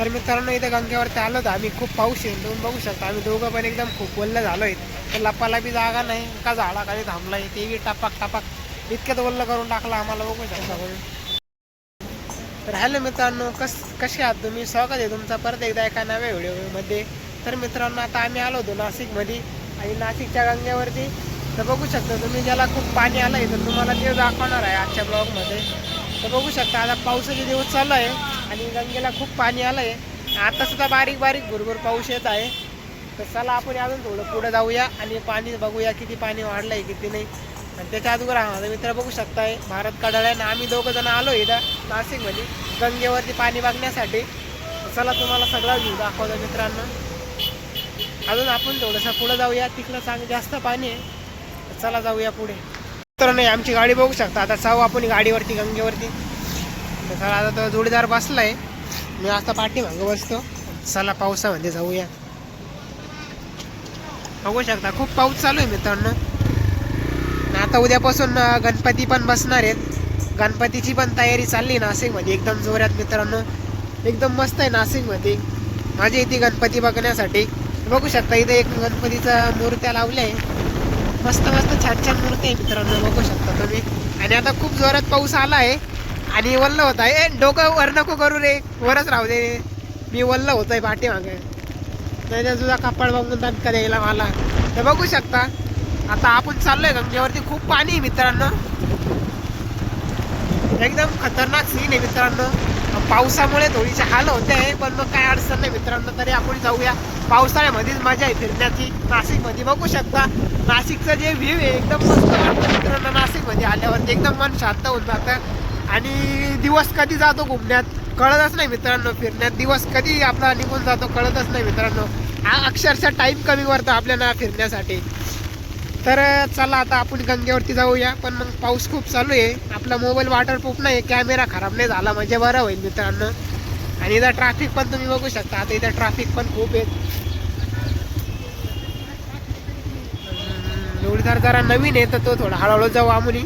तर मित्रांनो इथे गंगेवरती आलो तर आम्ही खूप पाऊस आहे, तुम्ही बघू शकता आम्ही दोघं पण एकदम खूप वल्ल झालो आहे. तर लपाला बी जागा नाही का झाडाखाली थांबलाय ते बी टपाक टपाक इतक्यात वल्ल करून टाकला आम्हाला बघू शकता कोणी. तर हॅलो मित्रांनो, कसे आहात तुम्ही? स्वागत आहे तुमचा परत एकदा एका नव्या व्हिडिओमध्ये. तर मित्रांनो आता आम्ही आलो होतो नाशिकमध्ये आणि नाशिकच्या गंगेवरती. तर बघू शकता तुम्ही ज्याला खूप पाणी आलं आहे तर तुम्हाला ते दाखवणार आहे आजच्या ब्लॉगमध्ये. तर बघू शकता आता पावसाचे दिवस चालू आहे आणि गंगेला खूप पाणी आलं आहे. आता सुद्धा बारीक बारीक भुरभुर पाऊस येत आहे. तर चला आपण अजून थोडं पुढे जाऊया आणि पाणी बघूया किती पाणी वाढलं आहे किती नाही. आणि त्याच्या अगोदर माझा मित्र बघू शकताय भारत कडाळ आहे. आम्ही दोघं जण आलो इथं नाशिकमध्ये गंगेवरती पाणी बघण्यासाठी. चला तुम्हाला सगळा व्ह्यू दाखवतो मित्रांनो. अजून आपण थोडंसं पुढे जाऊया, तिकडं जास्त पाणी आहे. चला जाऊया पुढे. तर नाही आमची गाडी बघू शकता. आता जाऊ आपण गाडीवरती गंगेवरती. तर चला आता तो जोडीदार बसलाय, मी आता पाठीमागं बसतो. चला पावसामध्ये जाऊया. बघू शकता खूप पाऊस चालू आहे मित्रांनो. आता उद्यापासून गणपती पण बसणार आहेत. गणपतीची पण तयारी चालली नाशिकमध्ये एकदम जोरात मित्रांनो. एकदम मस्त आहे नाशिकमध्ये, माझी इथे गणपती बघण्यासाठी. बघू शकता इथे एक गणपतीचा मूर्त्या लावल्या आहे, मस्त मस्त छान छान मूर्ती आहे मित्रांनो बघू शकता तुम्ही. आणि आता खूप जोरात पाऊस आला आहे आणि वल्ल होत आहे. डोकं वर नको करू रे, वरच राहू दे, मी वल्ल होत आहे पाठीमागे, नाही तर तुझा कपाळ बघून दणका द्यायला मला. तर बघू शकता आता आपण चाललोय गंगेवरती. खूप पाणी आहे मित्रांनो, एकदम खतरनाक सीन आहे मित्रांनो. पावसामुळे थोडीशी हाल होते आहे पण मग काय अडचण नाही मित्रांनो. तरी आपण जाऊया, पावसाळ्यामध्येच मजा आहे फिरण्याची नाशिकमध्ये. बघू शकता नाशिकचं जे व्ह्यू आहे एकदम मस्त वाटतं मित्रांनो. नाशिकमध्ये आल्यावरती एकदम मन शांत होऊन जातं आणि दिवस कधी जातो घुमण्यात कळतच नाही मित्रांनो. फिरण्यात दिवस कधी आपला निघून जातो कळतच नाही मित्रांनो. अक्षरशः टाईम कमी करतो आपल्याला फिरण्यासाठी. तर चला आता आपण गंगेवरती जाऊया. पण मग पाऊस खूप चालू आहे, आपला मोबाईल वॉटरप्रूफ नाही, कॅमेरा खराब नाही झाला म्हणजे बरं होईल मित्रांनो. आणि इथं ट्रॅफिक पण तुम्ही बघू शकता. आता इथं ट्रॅफिक पण खूप आहे. जोडीदार जरा नवीन आहे तर तो थोडा हळूहळू जाऊ आम्ही.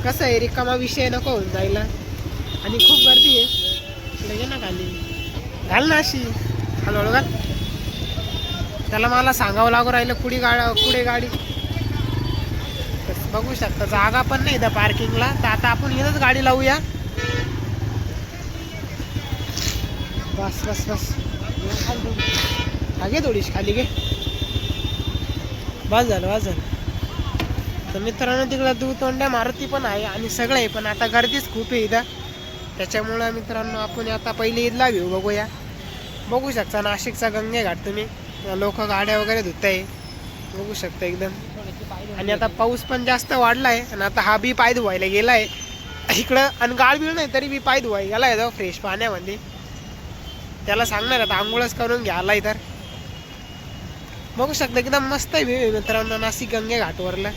कसं आहे रिकामा विषय नको होऊन जायला आणि खूप गर्दी आहे. लगे ना खाली घाल ना अशी हळूहळू घाल. त्याला मला सांगावं लागू राहिलं पुढे गाडी. बघू शकता जागा पण नाही इथं पार्किंगला. तर आता आपण इथंच गाडी लावूया. बस बस बस घे थोडीशी खाली घे, बस झालं बस झालं. तर मित्रांनो तिकडं दुतोंड्या मारुती पण आहे आणि सगळं आहे, पण आता गर्दीच खूप आहे इथं. त्याच्यामुळं मित्रांनो आपण आता पहिले ईदला घेऊ बघूया. बघू शकता नाशिकचा गंगे घाट तुम्ही, लोक गाड्या वगैरे धुत आहे बघू शकता एकदम. आणि आता पाऊस पण जास्त वाढला आहे आणि आता हा बी पाय धुवायला गेला आहे इकडं. आणि गाळ बीळ नाही तरी बी पाय धुवायला गेला आहे तो फ्रेश पाण्यामध्ये. त्याला सांगणार आता आंघोळच करून घ्यायला. तर बघू शकता एकदम मस्त आहे मित्रांनो नाशिक गंगे घाटवरला.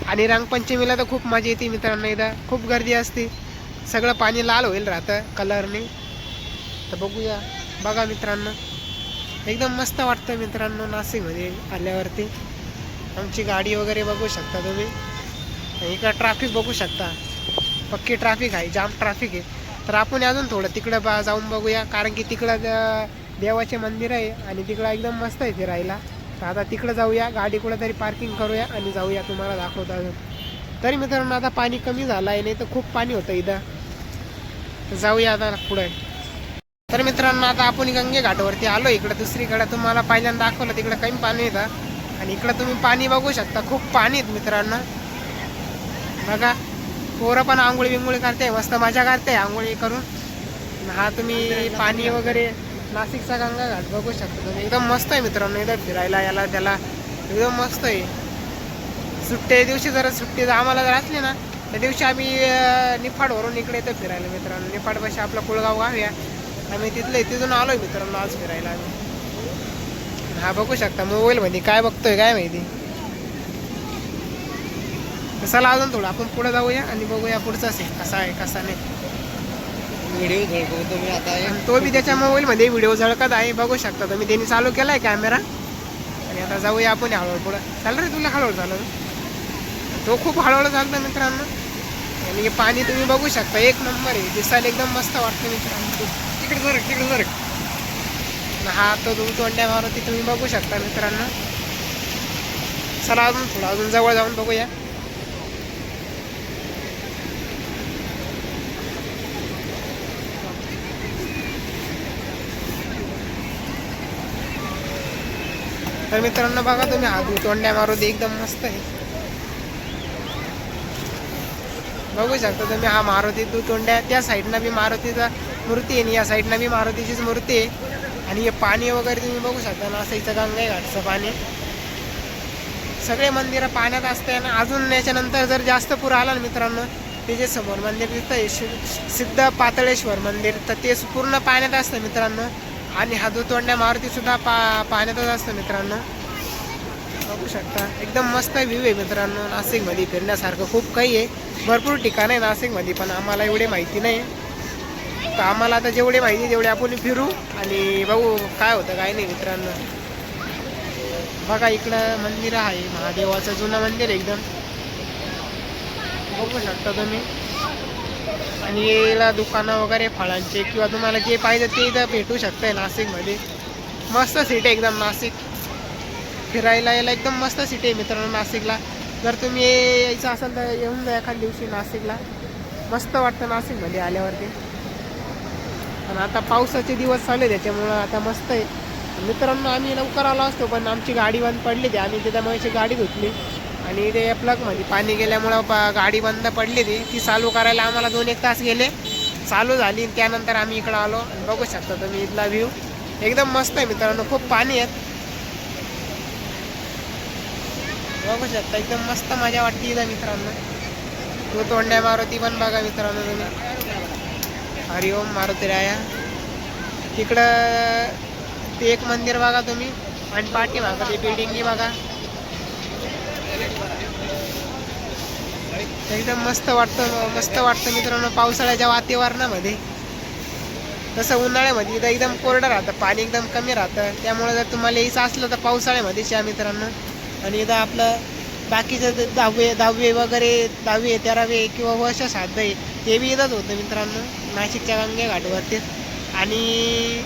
आणि रंगपंचमीला तर खूप मजा येते मित्रांनो. इथं खूप गर्दी असते, सगळं पाणी लाल होईल राहतं कलरने. तर बघूया, बघा मित्रांनो एकदम मस्त वाटतं मित्रांनो नाशिकमध्ये आल्यावरती. आमची गाडी वगैरे बघू शकता तुम्ही. इकडं ट्रॅफिक बघू शकता, पक्की ट्रॅफिक आहे, जाम ट्रॅफिक आहे. तर आपण अजून थोडं तिकडं जाऊन बघूया, कारण की तिकडं देवाचे मंदिर आहे आणि तिकडं एकदम मस्त आहे फिरायला. तर आता तिकडं जाऊया, गाडी कुठं तरी पार्किंग करूया आणि जाऊया, तुम्हाला दाखवतो अजून. तरी मित्रांनो आता पाणी कमी झालं आहे, नाही तर खूप पाणी होतं इथं. तर जाऊया आता पुढे. तर मित्रांनो आता आपण गंगे घाटावरती आलो. इकडं दुसरीकडे तुम्हाला पहिल्यांदा दाखवलं तिकडं कमी पाणी येतं आणि इकडं तुम्ही पाणी बघू शकता, खूप पाणी आहेत मित्रांनो. बघा पोरं पण आंघोळी बिंगोळी करते, मस्त मजा करते आंघोळी करून. हा तुम्ही पाणी वगैरे नाशिकचा गंगा घाट बघू शकता तुम्ही, एकदम मस्त आहे मित्रांनो. इथं फिरायला याला त्याला एकदम मस्त आहे. सुट्टे दिवशी जर सुट्टी आम्हाला जर असली ना त्या दिवशी आम्ही निफाडवरून इकडे येतो फिरायला मित्रांनो. निफाडपाशी आपलं कुळगाव गाव आहे, आम्ही तिथून आलोय मित्रांनो आज फिरायला आम्ही. हा बघू शकता मोबाईलमध्ये काय बघतोय काय माहिती. चला अजून थोडं आपण पुढे जाऊया आणि बघूया पुढचा सीन कसा आहे कसा नाही. व्हिडिओ झळकवतो मी आता. तो बी त्याच्या मोबाईलमध्ये व्हिडिओ झळकत आहे बघू शकता तुम्ही. त्यांनी चालू केलाय कॅमेरा आणि आता जाऊया आपण हळूहळू पुढं. चाल रे तुला हळूहळू झालं, तो खूप हळूहळू चालतं मित्रांनो. आणि हे पाणी तुम्ही बघू शकता, एक नंबर आहे, दिसायला एकदम मस्त वाटतं मित्रांनो. तिकडे सरक. हा तो तोंड्या मारुती तुम्ही बघू शकता मित्रांनो. चला अजून जवळ जाऊन बघूया. तर मित्रांनो बघा तुम्ही, हा तोंड्या मारुती एकदम मस्त आहे, बघू शकता तुम्ही. हा मारुती तोंड्या, त्या साईडनं बी मारुतीचा मूर्ती आहे आणि या साईडनं बी मारुतीचीच मूर्ती आहे. आणि हे पाणी वगैरे तुम्ही बघू शकता ना, असं इथं गंगा घाटचं पाणी. सगळे मंदिरं पाण्यात असते ना. अजून याच्यानंतर जर जास्त पूर आला ना मित्रांनो, ते जे समोर मंदिर दिसतं आहे सिद्ध पातळेश्वर मंदिर, तर ते पूर्ण पाण्यात असतं मित्रांनो. आणि हा तोंड्या मारुतीसुद्धा पाण्यातच असतं मित्रांनो, बघू शकता. एकदम मस्त व्ह्यू आहे मित्रांनो. नाशिकमध्ये फिरण्यासारखं खूप काही आहे, भरपूर ठिकाणं आहे नाशिकमध्ये, पण आम्हाला एवढे माहिती नाही. तर आम्हाला आता जेवढे माहिती तेवढे आपण फिरू आणि बघू काय होतं काय नाही मित्रांनो. बघा इकडं मंदिर आहे, महादेवाचं जुनं मंदिर एकदम, बघू शकता तुम्ही. आणि याला दुकानं वगैरे फळांचे किंवा तुम्हाला जे पाहिजे ते इथं भेटू शकतंय नाशिकमध्ये. मस्त सिटी एकदम नाशिक, फिरायला यायला एकदम मस्त सिटी आहे मित्रांनो नाशिकला. जर तुम्ही यायचं असेल तर येऊन जा एखाद्या दिवशी नाशिकला, मस्त वाटतं नाशिकमध्ये आल्यावरती. आणि आता पावसाचे दिवस चालू आहे त्याच्यामुळं आता मस्त आहे मित्रांनो. आम्ही लवकर आलो असतो पण आमची गाडी बंद पडली ती, आम्ही त्याच्यामुळे गाडी धुतली आणि ते प्लगमध्ये पाणी गेल्यामुळं गाडी बंद पडली ती चालू करायला आम्हाला 2-1 तास गेले. चालू झाली त्यानंतर आम्ही इकडं आलो आणि बघू शकता तुम्ही इथला व्ह्यू एकदम मस्त आहे मित्रांनो. खूप पाणी आहेत, बघू शकता एकदम मस्त मजा वाटते इथं मित्रांनो. तो तोंड्या मारुती पण बघा मित्रांनो तुम्ही. हरिओम मारुती राया. तिकडं ते एक मंदिर बघा तुम्ही आणि पाठीमागं ते बिल्डिंगी बघा, एकदम मस्त वाटतं मित्रांनो पावसाळ्याच्या वातावरणामध्ये. तसं उन्हाळ्यामध्ये इथं एकदम कोरडं राहतं, पाणी एकदम कमी राहतं. त्यामुळे जर तुम्हाला यायचं असलं तर पावसाळ्यामध्येच या मित्रांनो. आणि इथं आपलं बाकीचं 10वी वगैरे 10वी 13वी किंवा वर्ष 7वी ते बी इथंच होतं मित्रांनो, नाशिकच्या गंगे घाटवरती. आणि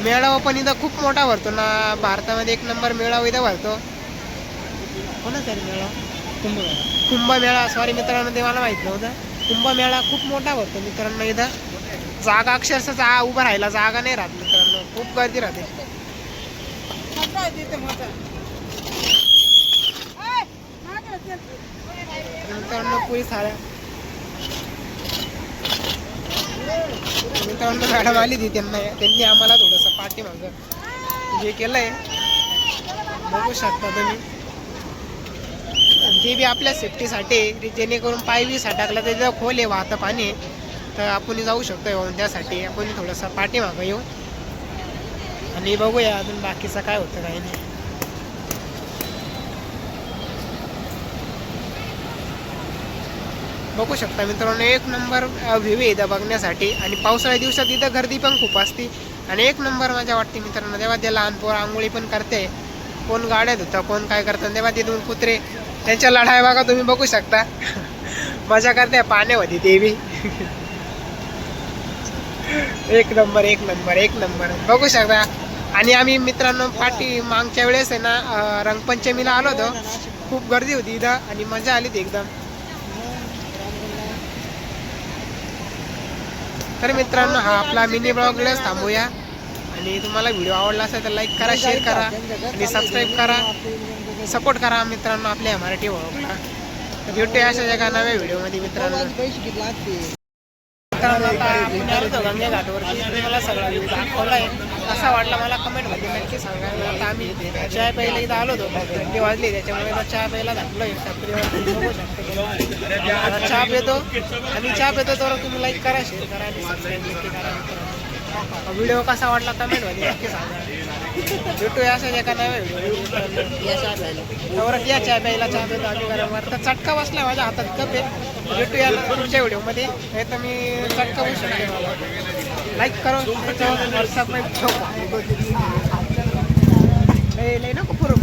मेळावा पण इथं खूप मोठा भरतो ना, भारतामध्ये 1 नंबर मेळावा इथं भरतो. कोणाचा मेळावा? कुंभमेळा. सॉरी मित्रांनो, ते मला माहीत नव्हतं. कुंभमेळा खूप मोठा भरतो मित्रांनो इथं. जागा अक्षरशः उभं राहायला जागा नाही राहत मित्रांनो, खूप गर्दी राहते मित्रांनो. पोलीस आल्या मित्रांनो, मॅडम आली ती, त्यांनी आम्हाला थोडंसं पाठीमागं हे केलंय, बघू शकता तुम्ही. ते बी आपल्या सेफ्टीसाठी, जेणेकरून पाय बी टाकला तर तिथं खोल आहे, वाहतं पाणी, तर आपण जाऊ शकतो येऊन. त्यासाठी आपण थोडंसं पाठीमागं येऊ आणि बघूया अजून बाकीचं काय होतं काही नाही. बघू शकता मित्रांनो, 1 नंबर व्ह्यू आहे इथं बघण्यासाठी. आणि पावसाळ्या दिवसात इथं गर्दी पण खूप असते आणि 1 नंबर मजा वाटते मित्रांनो. तेव्हा ते लहान पोरं आंघोळी पण करते, कोण गाड्या धुतं, कोण काय करतं. तेव्हा ते 2 कुत्रे त्यांच्या लढाई बघा तुम्ही, बघू शकता मजा करते पाण्यामध्ये ते बी. 1 नंबर बघू शकता. आणि आम्ही मित्रांनो मागच्या वेळेस आहे ना, रंगपंचमीला आलो होतो, खूप गर्दी होती इथं आणि मजा आली ती एकदम. तर मित्रांनो, हा आपला मिनी ब्लॉगलाच थांबूया. आणि तुम्हाला व्हिडिओ आवडला असेल तर लाईक करा, शेअर करा आणि सबस्क्राईब करा, सपोर्ट करा मित्रांनो आपल्या मराठी व्लॉगला. तर भेटूया अशा एका नव्या व्हिडिओमध्ये मित्रांनो. गंगे घाटवरती मला सगळा व्ह्यू दाखवला आहे, कसा वाटला मला कमेंटमध्ये नक्की सांगा. आता आम्ही चहा प्यायला इथं आलो होतो, 2 वाजले, त्याच्यामुळे आता चहा प्यायला घातलो आहे टपरीवरती, बघू शकतो. आता चहा पितो तर तुम्ही लाईक करा, शेअर करा आणि सबस्क्राईब नक्की करा. व्हिडिओ कसा वाटला कमेंटमध्ये नक्की सांगा. भेटूया असं एका नव्या व्हिडिओ. या चहा प्यायला चहा पितो आम्ही गरमवर. तर चटका बसला माझ्या हातात, कप आहे. भेटूया पुढच्या व्हिडिओमध्ये, नाही तर मी चटका बसू शकते. मला लाईक करून सबस्क्राईब नको पुरं